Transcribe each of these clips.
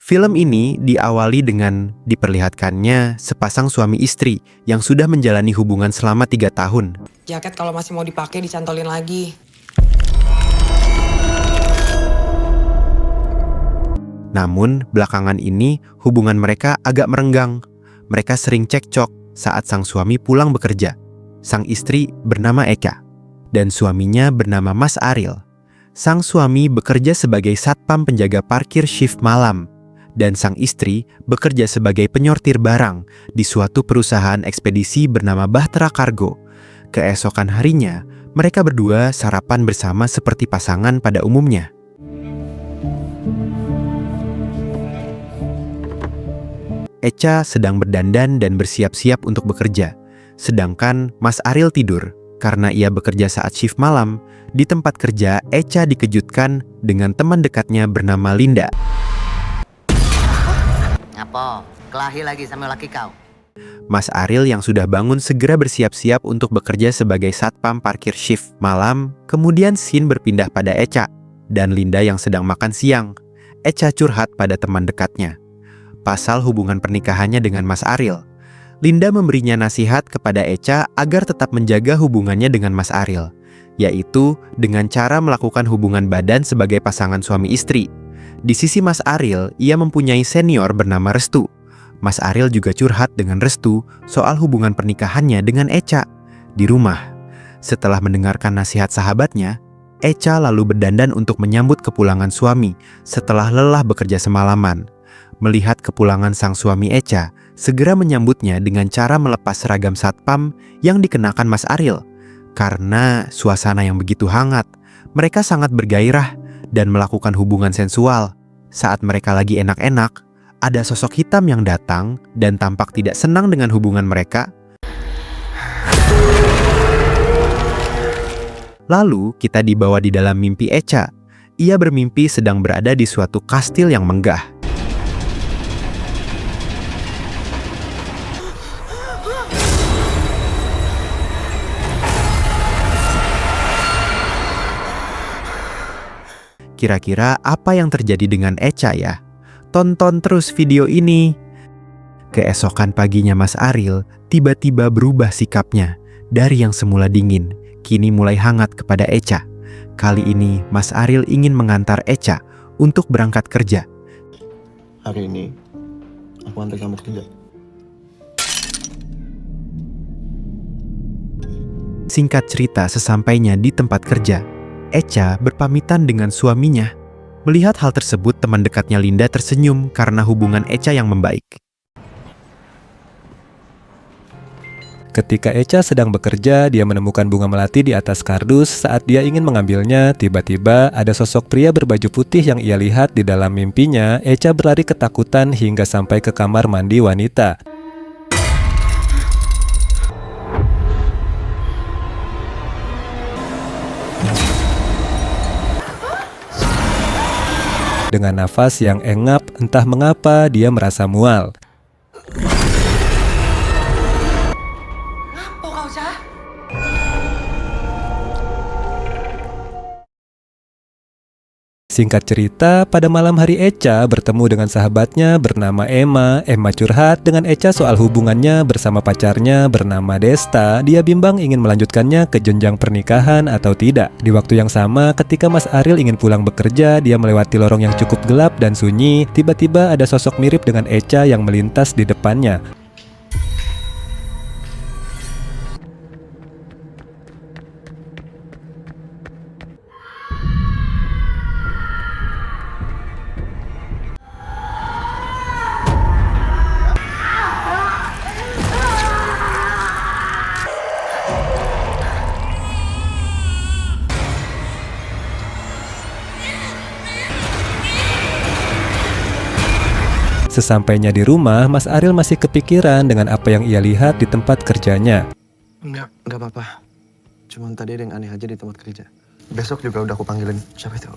Film ini diawali dengan diperlihatkannya sepasang suami istri yang sudah menjalani hubungan selama 3 tahun. Jaket kalau masih mau dipakai dicantolin lagi. Namun, belakangan ini hubungan mereka agak merenggang. Mereka sering cekcok saat sang suami pulang bekerja. Sang istri bernama Eka dan suaminya bernama Mas Aril. Sang suami bekerja sebagai satpam penjaga parkir shift malam dan sang istri bekerja sebagai penyortir barang di suatu perusahaan ekspedisi bernama Bahtera Kargo. Keesokan harinya, mereka berdua sarapan bersama seperti pasangan pada umumnya. Echa sedang berdandan dan bersiap-siap untuk bekerja, sedangkan Mas Aril tidur karena ia bekerja saat shift malam. Di tempat kerja, Echa dikejutkan dengan teman dekatnya bernama Linda. Ngapo? Kelahi lagi sama laki kau? Mas Aril yang sudah bangun segera bersiap-siap untuk bekerja sebagai satpam parkir shift malam. Kemudian scene berpindah pada Echa dan Linda yang sedang makan siang. Echa curhat pada teman dekatnya pasal hubungan pernikahannya dengan Mas Aril. Linda memberinya nasihat kepada Echa agar tetap menjaga hubungannya dengan Mas Aril, yaitu dengan cara melakukan hubungan badan sebagai pasangan suami istri. Di sisi Mas Aril, ia mempunyai senior bernama Restu. Mas Aril juga curhat dengan Restu soal hubungan pernikahannya dengan Echa di rumah. Setelah mendengarkan nasihat sahabatnya, Echa lalu berdandan untuk menyambut kepulangan suami setelah lelah bekerja semalaman. Melihat kepulangan sang suami, Echa segera menyambutnya dengan cara melepas seragam satpam yang dikenakan Mas Aril. Karena suasana yang begitu hangat, mereka sangat bergairah dan melakukan hubungan sensual. Saat mereka lagi enak-enak, ada sosok hitam yang datang dan tampak tidak senang dengan hubungan mereka. Lalu kita dibawa di dalam mimpi Echa. Ia bermimpi sedang berada di suatu kastil yang megah. Kira-kira apa yang terjadi dengan Echa ya? Tonton terus video ini. Keesokan paginya Mas Aril tiba-tiba berubah sikapnya. Dari yang semula dingin, kini mulai hangat kepada Echa. Kali ini Mas Aril ingin mengantar Echa untuk berangkat kerja. Hari ini, aku antar kamu kerja. Singkat cerita, sesampainya di tempat kerja, Echa berpamitan dengan suaminya. Melihat hal tersebut, teman dekatnya Linda tersenyum karena hubungan Echa yang membaik. Ketika Echa sedang bekerja, dia menemukan bunga melati di atas kardus. Saat dia ingin mengambilnya, tiba-tiba ada sosok pria berbaju putih yang ia lihat di dalam mimpinya. Echa berlari ketakutan hingga sampai ke kamar mandi wanita. Dengan nafas yang engap, entah mengapa dia merasa mual. Ngapo kau, Cah? Singkat cerita, pada malam hari Echa bertemu dengan sahabatnya bernama Emma. Emma curhat dengan Echa soal hubungannya bersama pacarnya bernama Desta. Dia bimbang ingin melanjutkannya ke jenjang pernikahan atau tidak. Di waktu yang sama, ketika Mas Aril ingin pulang bekerja, dia melewati lorong yang cukup gelap dan sunyi. Tiba-tiba ada sosok mirip dengan Echa yang melintas di depannya. Sesampainya di rumah, Mas Aril masih kepikiran dengan apa yang ia lihat di tempat kerjanya. Enggak apa-apa. Cuman tadi ada yang aneh aja di tempat kerja. Besok juga udah aku panggilin siapa itu?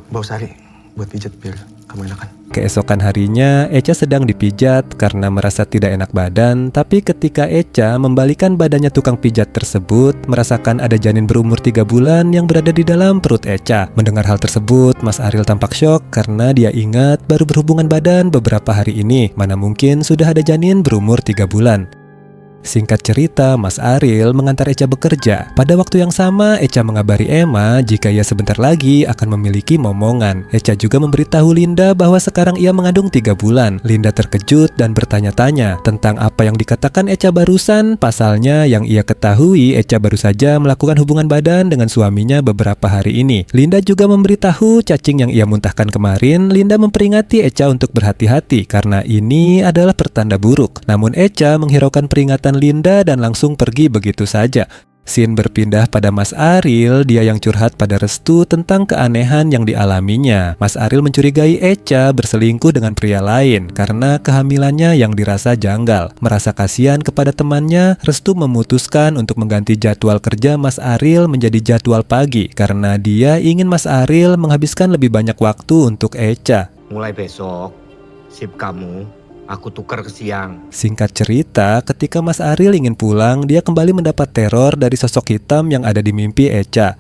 Bos Sari. buat pijat biar kamu enakan. Keesokan harinya, Echa sedang dipijat karena merasa tidak enak badan, tapi ketika Echa membalikan badannya tukang pijat tersebut, merasakan ada janin berumur 3 bulan yang berada di dalam perut Echa. Mendengar hal tersebut, Mas Ariel tampak syok karena dia ingat baru berhubungan badan beberapa hari ini, mana mungkin sudah ada janin berumur 3 bulan. Singkat cerita, Mas Ariel mengantar Echa bekerja. Pada waktu yang sama, Echa mengabari Emma jika ia sebentar lagi akan memiliki momongan. Echa juga memberitahu Linda bahwa sekarang ia mengandung 3 bulan. Linda terkejut dan bertanya-tanya tentang apa yang dikatakan Echa barusan. Pasalnya yang ia ketahui, Echa baru saja melakukan hubungan badan dengan suaminya beberapa hari ini. Linda juga memberitahu cacing yang ia muntahkan kemarin. Linda memperingati Echa untuk berhati-hati karena ini adalah pertanda buruk. Namun Echa menghiraukan peringatan Linda dan langsung pergi begitu saja. Scene berpindah pada Mas Ariel, dia yang curhat pada Restu tentang keanehan yang dialaminya. Mas Ariel mencurigai Echa berselingkuh dengan pria lain karena kehamilannya yang dirasa janggal. Merasa kasihan kepada temannya, Restu memutuskan untuk mengganti jadwal kerja Mas Ariel menjadi jadwal pagi karena dia ingin Mas Ariel menghabiskan lebih banyak waktu untuk Echa. Mulai besok, shift kamu aku tukar ke siang. Singkat cerita, ketika Mas Ariel ingin pulang, dia kembali mendapat teror dari sosok hitam yang ada di mimpi Echa.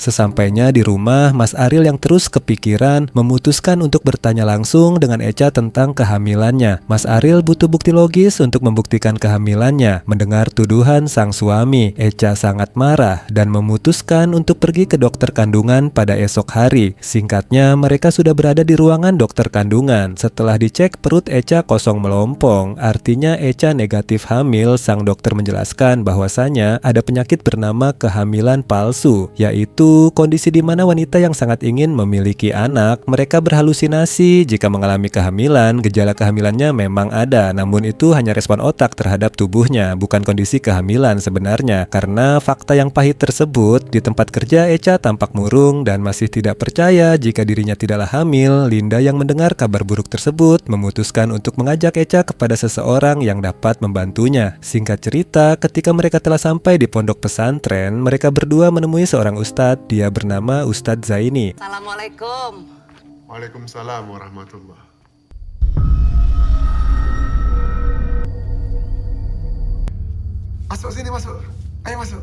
Sesampainya di rumah, Mas Ariel yang terus kepikiran memutuskan untuk bertanya langsung dengan Echa tentang kehamilannya. Mas Ariel butuh bukti logis untuk membuktikan kehamilannya. Mendengar tuduhan sang suami, Echa sangat marah dan memutuskan untuk pergi ke dokter kandungan pada esok hari. Singkatnya, mereka sudah berada di ruangan dokter kandungan. Setelah dicek, perut Echa kosong melompong, artinya Echa negatif hamil. Sang dokter menjelaskan bahwasanya ada penyakit bernama kehamilan palsu, yaitu kondisi di mana wanita yang sangat ingin memiliki anak, mereka berhalusinasi jika mengalami kehamilan. Gejala kehamilannya memang ada, namun itu hanya respon otak terhadap tubuhnya, bukan kondisi kehamilan sebenarnya. Karena fakta yang pahit tersebut, di tempat kerja Echa tampak murung dan masih tidak percaya jika dirinya tidaklah hamil. Linda yang mendengar kabar buruk tersebut memutuskan untuk mengajak Echa kepada seseorang yang dapat membantunya. Singkat cerita, ketika mereka telah sampai di pondok pesantren, mereka berdua menemui seorang ustadz. Dia bernama Ustadz Zaini. Assalamualaikum. Waalaikumsalam warahmatullahi. Masuk sini, masuk. Ayo masuk.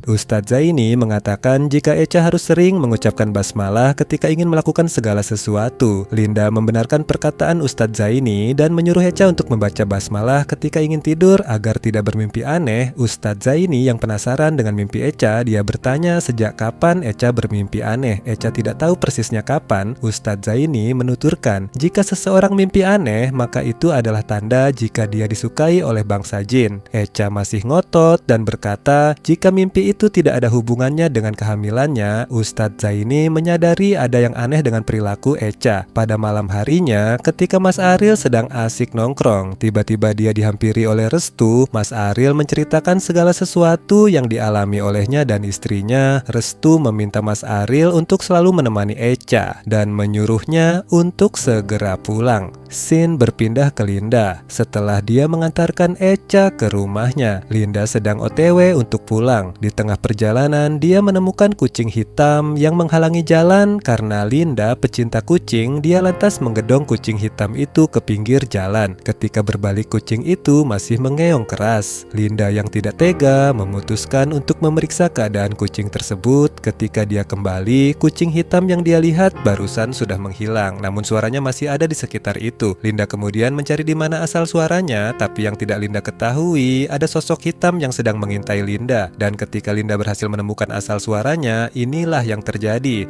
Ustadz Zaini mengatakan jika Echa harus sering mengucapkan basmalah ketika ingin melakukan segala sesuatu. Linda membenarkan perkataan Ustadz Zaini dan menyuruh Echa untuk membaca basmalah ketika ingin tidur agar tidak bermimpi aneh. Ustadz Zaini yang penasaran dengan mimpi Echa, dia bertanya sejak kapan Echa bermimpi aneh. Echa tidak tahu persisnya kapan. Ustadz Zaini menuturkan jika seseorang mimpi aneh, maka itu adalah tanda jika dia disukai oleh bangsa jin. Echa masih ngotot dan berkata jika mimpi itu tidak ada hubungannya dengan kehamilannya. Ustadz Zaini menyadari ada yang aneh dengan perilaku Echa. Pada malam harinya, ketika Mas Ariel sedang asik nongkrong, tiba-tiba dia dihampiri oleh Restu. Mas Ariel menceritakan segala sesuatu yang dialami olehnya dan istrinya. Restu meminta Mas Ariel untuk selalu menemani Echa dan menyuruhnya untuk segera pulang. Scene berpindah ke Linda. Setelah dia mengantarkan Echa ke rumahnya, Linda sedang OTW untuk pulang. Di tengah perjalanan, dia menemukan kucing hitam yang menghalangi jalan. Karena Linda pecinta kucing, dia lantas menggedong kucing hitam itu ke pinggir jalan. Ketika berbalik, kucing itu masih mengeong keras. Linda yang tidak tega memutuskan untuk memeriksa keadaan kucing tersebut. Ketika dia kembali, kucing hitam yang dia lihat barusan sudah menghilang, namun suaranya masih ada di sekitar itu. Linda kemudian mencari di mana asal suaranya, tapi yang tidak Linda ketahui ada sosok hitam yang sedang mengintai Linda. Dan ketika Linda berhasil menemukan asal suaranya, inilah yang terjadi.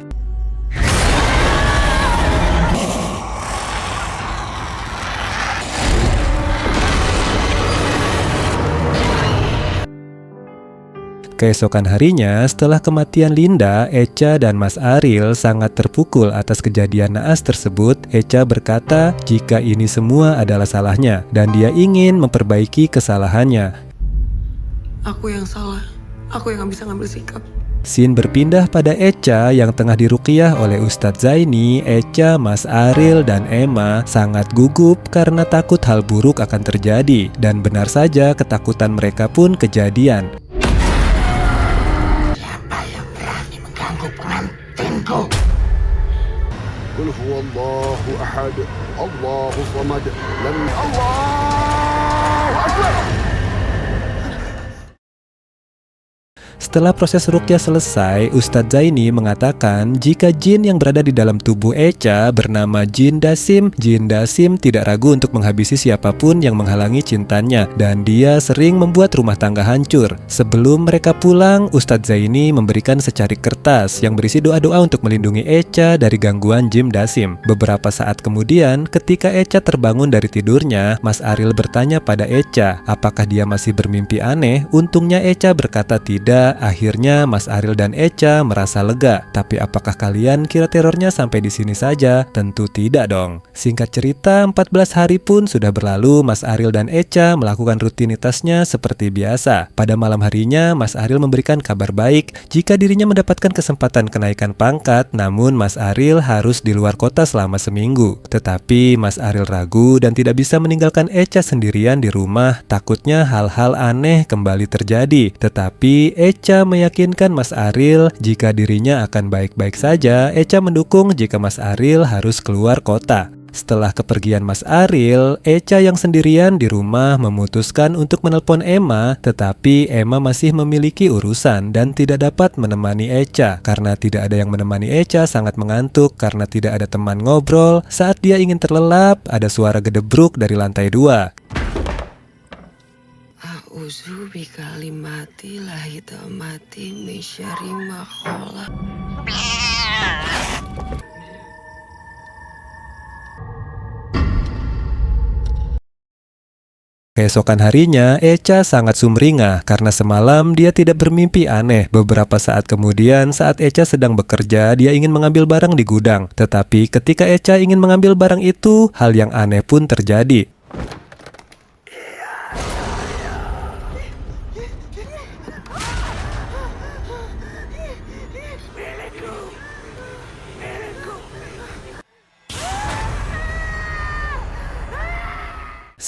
Keesokan harinya, setelah kematian Linda, Echa dan Mas Ariel sangat terpukul atas kejadian naas tersebut. Echa berkata jika ini semua adalah salahnya dan dia ingin memperbaiki kesalahannya. Aku yang salah. Aku yang gak bisa ngambil sikap. Scene berpindah pada Echa yang tengah diruqyah oleh Ustadz Zaini. Echa, Mas Aril, dan Emma sangat gugup karena takut hal buruk akan terjadi. Dan benar saja ketakutan mereka pun kejadian. قل هو الله أحد الله الصمد لم الله أكبر. Setelah proses ruqyah selesai, Ustadz Zaini mengatakan jika jin yang berada di dalam tubuh Echa bernama Jin Dasim. Jin Dasim tidak ragu untuk menghabisi siapapun yang menghalangi cintanya, dan dia sering membuat rumah tangga hancur. Sebelum mereka pulang, Ustadz Zaini memberikan secarik kertas yang berisi doa-doa untuk melindungi Echa dari gangguan Jin Dasim. Beberapa saat kemudian, ketika Echa terbangun dari tidurnya, Mas Aril bertanya pada Echa apakah dia masih bermimpi aneh. Untungnya Echa berkata tidak. Akhirnya Mas Aril dan Echa merasa lega. Tapi apakah kalian kira terornya sampai di sini saja? Tentu tidak dong. Singkat cerita, 14 hari pun sudah berlalu. Mas Aril dan Echa melakukan rutinitasnya seperti biasa. Pada malam harinya, Mas Aril memberikan kabar baik jika dirinya mendapatkan kesempatan kenaikan pangkat. Namun Mas Aril harus di luar kota selama seminggu. Tetapi Mas Aril ragu dan tidak bisa meninggalkan Echa sendirian di rumah. Takutnya hal-hal aneh kembali terjadi. Tetapi Echa meyakinkan Mas Aril jika dirinya akan baik-baik saja. Echa mendukung jika Mas Aril harus keluar kota. Setelah kepergian Mas Aril, Echa yang sendirian di rumah memutuskan untuk menelpon Emma, tetapi Emma masih memiliki urusan dan tidak dapat menemani Echa. Karena tidak ada yang menemani Echa sangat mengantuk karena tidak ada teman ngobrol. Saat dia ingin terlelap, ada suara gedebruk dari lantai 2. A'udzu bikalimatillahi tammati min syarri ma khalaq. Keesokan harinya, Echa sangat sumringah karena semalam dia tidak bermimpi aneh. Beberapa saat kemudian, saat Echa sedang bekerja, dia ingin mengambil barang di gudang. Tetapi ketika Echa ingin mengambil barang itu, hal yang aneh pun terjadi.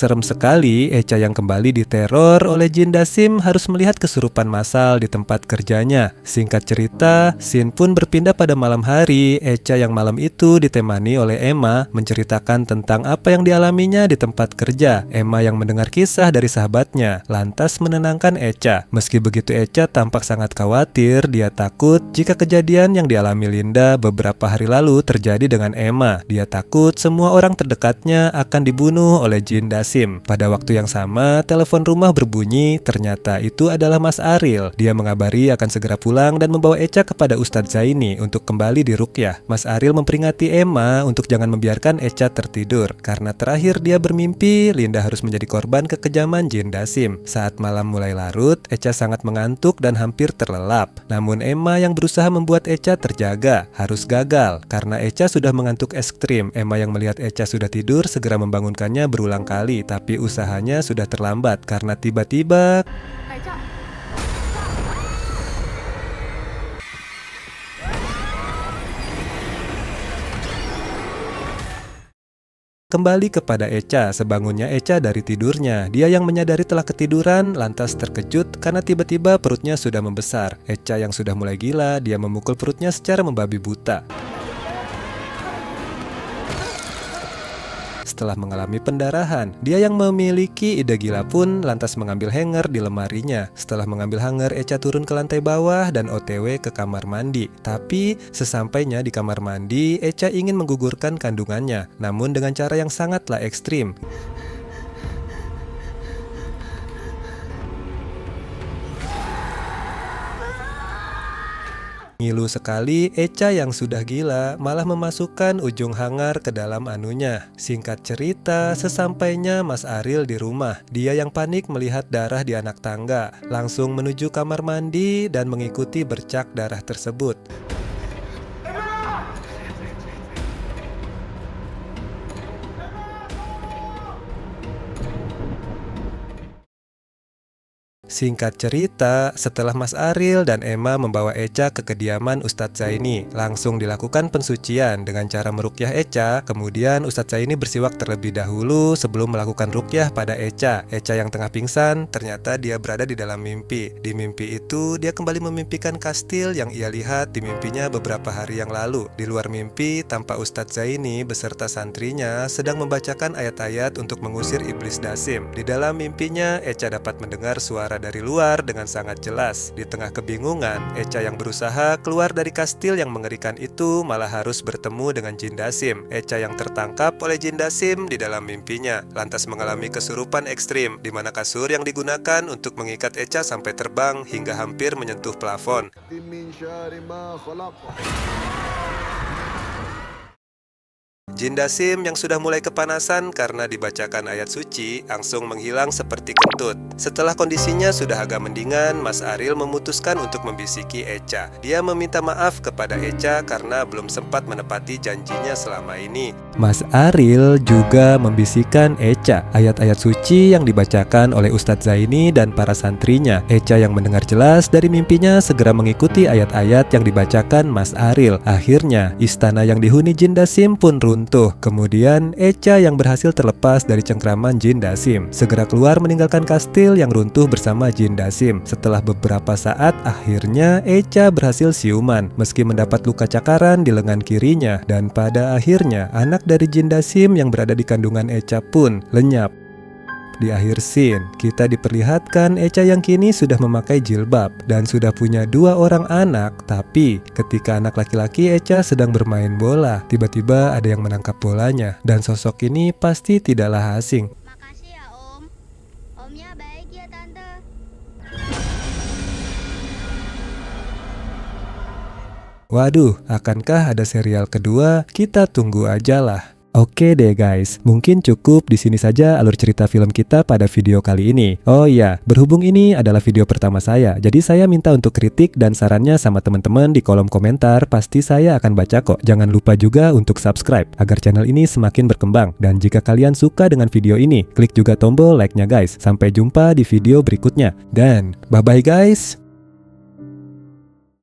Serem sekali, Echa yang kembali diteror oleh Jin Dasim harus melihat kesurupan massal di tempat kerjanya. Singkat cerita, scene pun berpindah pada malam hari. Echa yang malam itu ditemani oleh Emma menceritakan tentang apa yang dialaminya di tempat kerja. Emma yang mendengar kisah dari sahabatnya lantas menenangkan Echa. Meski begitu, Echa tampak sangat khawatir. Dia takut jika kejadian yang dialami Linda beberapa hari lalu terjadi dengan Emma. Dia takut semua orang terdekatnya akan dibunuh oleh Jin Dasim. Pada waktu yang sama, telepon rumah berbunyi. Ternyata itu adalah Mas Aril. Dia mengabari akan segera pulang dan membawa Echa kepada Ustadz Zaini untuk kembali diruqyah. Mas Aril memperingati Emma untuk jangan membiarkan Echa tertidur, karena terakhir dia bermimpi Linda harus menjadi korban kekejaman Jin Dasim. Saat malam mulai larut, Echa sangat mengantuk dan hampir terlelap. Namun Emma yang berusaha membuat Echa terjaga harus gagal karena Echa sudah mengantuk ekstrim. Emma yang melihat Echa sudah tidur segera membangunkannya berulang kali. Tapi usahanya sudah terlambat karena tiba-tiba kembali kepada Echa. Sebangunnya Echa dari tidurnya, dia yang menyadari telah ketiduran lantas terkejut karena tiba-tiba perutnya sudah membesar. Echa yang sudah mulai gila, dia memukul perutnya secara membabi buta. Setelah mengalami pendarahan, dia yang memiliki ide gila pun lantas mengambil hanger di lemarinya. Setelah mengambil hanger, Echa turun ke lantai bawah dan OTW ke kamar mandi. Tapi sesampainya di kamar mandi, Echa ingin menggugurkan kandungannya, namun dengan cara yang sangatlah ekstrim. Ngilu sekali, Echa yang sudah gila malah memasukkan ujung hangar ke dalam anunya. Singkat cerita, sesampainya Mas Aril di rumah, dia yang panik melihat darah di anak tangga, langsung menuju kamar mandi dan mengikuti bercak darah tersebut. Singkat cerita, setelah Mas Aril dan Emma membawa Echa ke kediaman Ustadz Zaini, langsung dilakukan pensucian dengan cara meruqyah Echa. Kemudian Ustadz Zaini bersiwak terlebih dahulu sebelum melakukan ruqyah pada Echa. Echa yang tengah pingsan, ternyata dia berada di dalam mimpi. Di mimpi itu, dia kembali memimpikan kastil yang ia lihat di mimpinya beberapa hari yang lalu. Di luar mimpi, tampak Ustadz Zaini beserta santrinya sedang membacakan ayat-ayat untuk mengusir iblis Dasim. Di dalam mimpinya, Echa dapat mendengar suara dari luar dengan sangat jelas. Di tengah kebingungan, Echa yang berusaha keluar dari kastil yang mengerikan itu malah harus bertemu dengan Jin Dasim. Echa yang tertangkap oleh Jin Dasim di dalam mimpinya, lantas mengalami kesurupan ekstrim, di mana kasur yang digunakan untuk mengikat Echa sampai terbang hingga hampir menyentuh plafon. من شر ما خلق Jin Dasim yang sudah mulai kepanasan karena dibacakan ayat suci langsung menghilang seperti kentut. Setelah kondisinya sudah agak mendingan, Mas Aril memutuskan untuk membisiki Echa. Dia meminta maaf kepada Echa karena belum sempat menepati janjinya selama ini. Mas Aril juga membisikkan Echa ayat-ayat suci yang dibacakan oleh Ustadz Zaini dan para santrinya. Echa yang mendengar jelas dari mimpinya segera mengikuti ayat-ayat yang dibacakan Mas Aril. Akhirnya, istana yang dihuni Jin Dasim pun runtuh. Kemudian Echa yang berhasil terlepas dari cengkraman Jin Dasim segera keluar meninggalkan kastil yang runtuh bersama Jin Dasim. Setelah beberapa saat, akhirnya Echa berhasil siuman meski mendapat luka cakaran di lengan kirinya. Dan pada akhirnya anak dari Jin Dasim yang berada di kandungan Echa pun lenyap. Di akhir scene, kita diperlihatkan Echa yang kini sudah memakai jilbab dan sudah punya 2 orang anak. Tapi ketika anak laki-laki Echa sedang bermain bola, tiba-tiba ada yang menangkap bolanya. Dan sosok ini pasti tidaklah asing. Makasih ya Om. Omnya baik ya Tante. Waduh, akankah ada serial kedua? Kita tunggu aja lah. Oke deh guys, mungkin cukup di sini saja alur cerita film kita pada video kali ini. Oh iya, berhubung ini adalah video pertama saya, jadi saya minta untuk kritik dan sarannya sama teman-teman di kolom komentar, pasti saya akan baca kok. Jangan lupa juga untuk subscribe agar channel ini semakin berkembang. Dan jika kalian suka dengan video ini, klik juga tombol like-nya guys. Sampai jumpa di video berikutnya. Dan bye-bye guys.